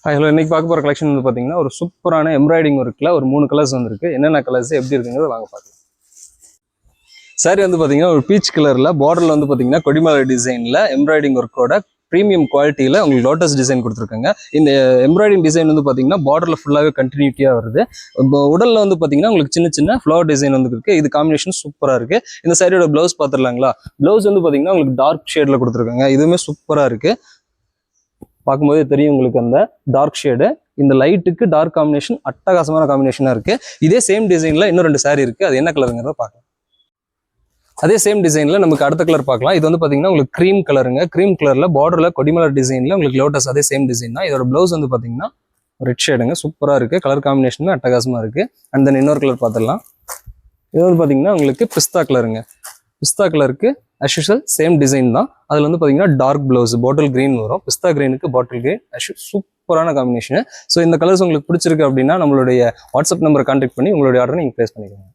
Hello, இன்னைக்கு பார்க்க போகிற கலெக்ஷன் வந்து பார்த்தீங்கன்னா ஒரு சூப்பரான எம்ப்ராய்டிங் ஒர்க்கில் ஒரு 3 கலர்ஸ் வந்துருக்கு. என்னென்ன கலர்ஸ் எப்படி இருக்குங்கிறத வாங்க பார்க்கலாம். சாரி வந்து பார்த்தீங்கன்னா ஒரு பீச் கலரில் பார்டரில் வந்து பார்த்தீங்கன்னா கொடிமலை டிசைனில் எம்ப்ராய்டிங் ஒர்க்கோட ப்ரீமியம் குவாலிட்டியில் உங்களுக்கு லோட்டஸ் டிசைன் கொடுத்துருக்காங்க. இந்த எம்ப்ராய்டிங் டிசைன் வந்து பார்த்தீங்கன்னா பார்டரில் ஃபுல்லாகவே கண்டினியூட்டியாக வருது. இப்போ உடலில் வந்து பார்த்தீங்கன்னா உங்களுக்கு சின்ன சின்ன ஃப்ளவர் டிசைன் வந்து இருக்குது. இது காம்பினேஷன் சூப்பராக இருக்குது. இந்த சாரியோட ப்ளவுஸ் பார்த்துடலாங்களா? ப்ளவுஸ் வந்து பார்த்தீங்கன்னா உங்களுக்கு டார்க் ஷேடில் கொடுத்துருக்காங்க. இதுவுமே சூப்பராக இருக்குது. பார்க்கும்போதே தெரியும் உங்களுக்கு அந்த டார்க் ஷேடு. இந்த லைட்டுக்கு டார்க் காம்பினேஷன் அட்டகாசமான காம்பினேஷனாக இருக்குது. இதே சேம் டிசைனில் இன்னும் 2 சாரி இருக்குது. அது என்ன கலருங்கிறத பார்க்கலாம். அதே சேம் டிசைனில் நமக்கு அடுத்த கலர் பார்க்கலாம். இது வந்து பார்த்தீங்கன்னா உங்களுக்கு க்ரீம் கலருங்க. க்ரீம் கலரில் பார்டரில் கொடிமலர் டிசைனில் உங்களுக்கு லோட்டஸ் அதே சேம் டிசைன் தான். இதோட ப்ளவுஸ் வந்து பார்த்தீங்கன்னா ரெட் ஷேடுங்க. சூப்பராக இருக்குது. கலர் காம்பினேஷனுமே அட்டகாசமாக இருக்குது. அண்ட் தென் இன்னொரு கலர் பார்த்துடலாம். இது வந்து பார்த்தீங்கன்னா உங்களுக்கு பிஸ்தா கலருங்க. பிஸ்தா கலருக்கு as usual சேம் டிசைன் தான். அதில் வந்து பார்த்தீங்கன்னா டார்க் ப்ளவுஸ் பாட்டில் கிரீன் வரும். பிஸ்தா கிரீனுக்கு பாட்டில் கிரீன் சூப்பரான காம்பினேஷன். ஸோ இந்த கலர்ஸ் உங்களுக்கு பிடிச்சிருக்கு அப்படின்னா நம்மளுடைய வாட்ஸ்அப் நம்பரை கான்டாக்ட் பண்ணி உங்களுடைய ஆர்டரை நீங்கள் ப்ளேஸ் பண்ணிக்கோங்க.